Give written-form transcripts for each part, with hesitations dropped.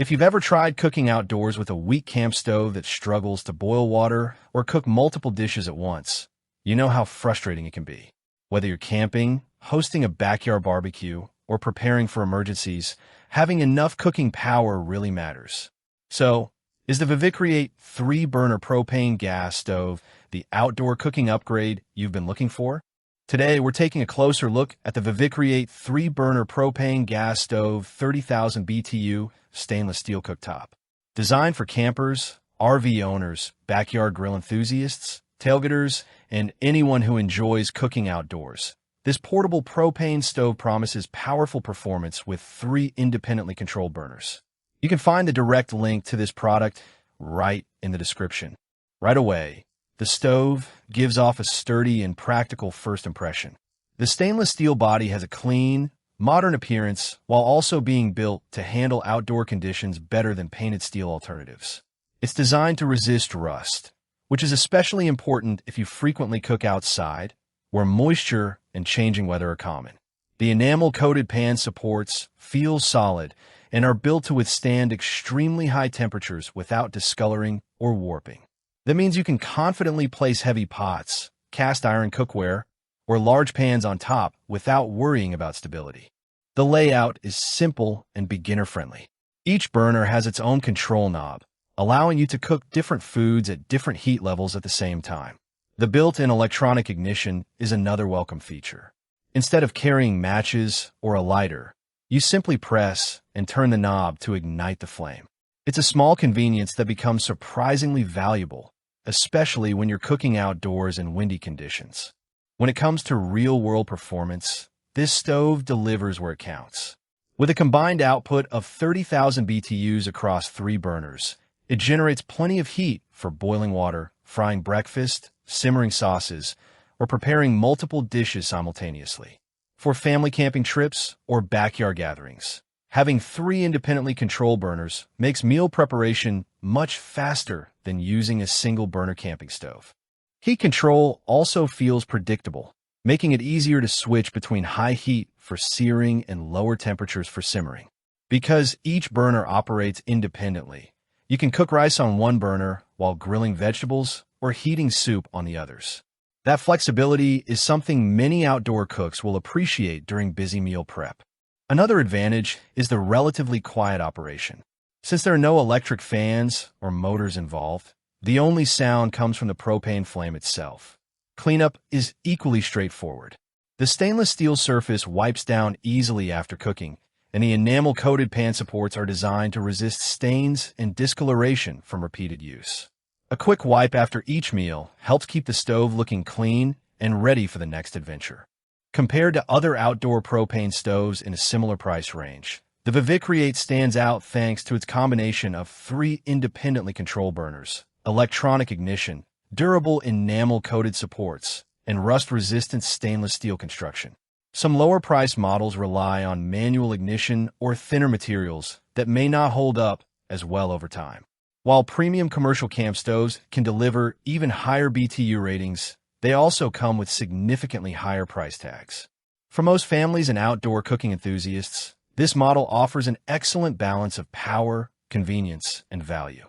If you've ever tried cooking outdoors with a weak camp stove that struggles to boil water or cook multiple dishes at once, you know how frustrating it can be. Whether you're camping, hosting a backyard barbecue, or preparing for emergencies, having enough cooking power really matters. So, is the Vivicreate 3-burner propane gas stove the outdoor cooking upgrade you've been looking for? Today, we're taking a closer look at the Vivicreate 3-burner propane gas stove 30,000 BTU stainless steel cooktop. Designed for campers, RV owners, backyard grill enthusiasts, tailgaters, and anyone who enjoys cooking outdoors, this portable propane stove promises powerful performance with 3 independently controlled burners. You can find the direct link to this product right in the description. Right away, the stove gives off a sturdy and practical first impression. The stainless steel body has a clean, modern appearance while also being built to handle outdoor conditions better than painted steel alternatives. It's designed to resist rust, which is especially important if you frequently cook outside, where moisture and changing weather are common. The enamel-coated pan supports feel solid and are built to withstand extremely high temperatures without discoloring or warping. That means you can confidently place heavy pots, cast iron cookware, or large pans on top without worrying about stability. The layout is simple and beginner-friendly. Each burner has its own control knob, allowing you to cook different foods at different heat levels at the same time. The built-in electronic ignition is another welcome feature. Instead of carrying matches or a lighter, you simply press and turn the knob to ignite the flame. It's a small convenience that becomes surprisingly valuable, especially when you're cooking outdoors in windy conditions. When it comes to real-world performance, this stove delivers where it counts. With a combined output of 30,000 BTUs across 3 burners, it generates plenty of heat for boiling water, frying breakfast, simmering sauces, or preparing multiple dishes simultaneously. For family camping trips or backyard gatherings, having 3 independently controlled burners makes meal preparation much faster than using a single burner camping stove. Heat control also feels predictable, making it easier to switch between high heat for searing and lower temperatures for simmering. Because each burner operates independently, you can cook rice on one burner while grilling vegetables or heating soup on the others. That flexibility is something many outdoor cooks will appreciate during busy meal prep. Another advantage is the relatively quiet operation. Since there are no electric fans or motors involved, the only sound comes from the propane flame itself. Cleanup is equally straightforward. The stainless steel surface wipes down easily after cooking, and the enamel-coated pan supports are designed to resist stains and discoloration from repeated use. A quick wipe after each meal helps keep the stove looking clean and ready for the next adventure. Compared to other outdoor propane stoves in a similar price range, the Vivicreate stands out thanks to its combination of 3 independently controlled burners, electronic ignition, durable enamel-coated supports, and rust-resistant stainless steel construction. Some lower-priced models rely on manual ignition or thinner materials that may not hold up as well over time. While premium commercial camp stoves can deliver even higher BTU ratings, they also come with significantly higher price tags. For most families and outdoor cooking enthusiasts, this model offers an excellent balance of power, convenience, and value.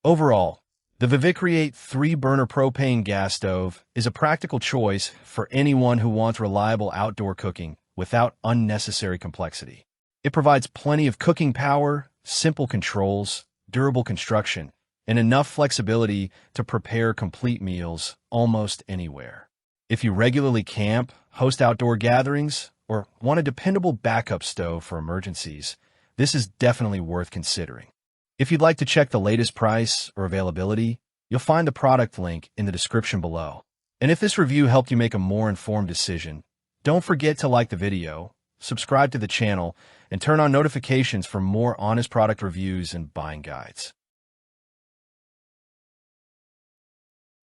Overall, the Vivicreate 3-burner propane gas stove is a practical choice for anyone who wants reliable outdoor cooking without unnecessary complexity. It provides plenty of cooking power, simple controls, durable construction, and enough flexibility to prepare complete meals almost anywhere. If you regularly camp, host outdoor gatherings, or want a dependable backup stove for emergencies, this is definitely worth considering. If you'd like to check the latest price or availability, you'll find the product link in the description below. And if this review helped you make a more informed decision, don't forget to like the video, subscribe to the channel, and turn on notifications for more honest product reviews and buying guides.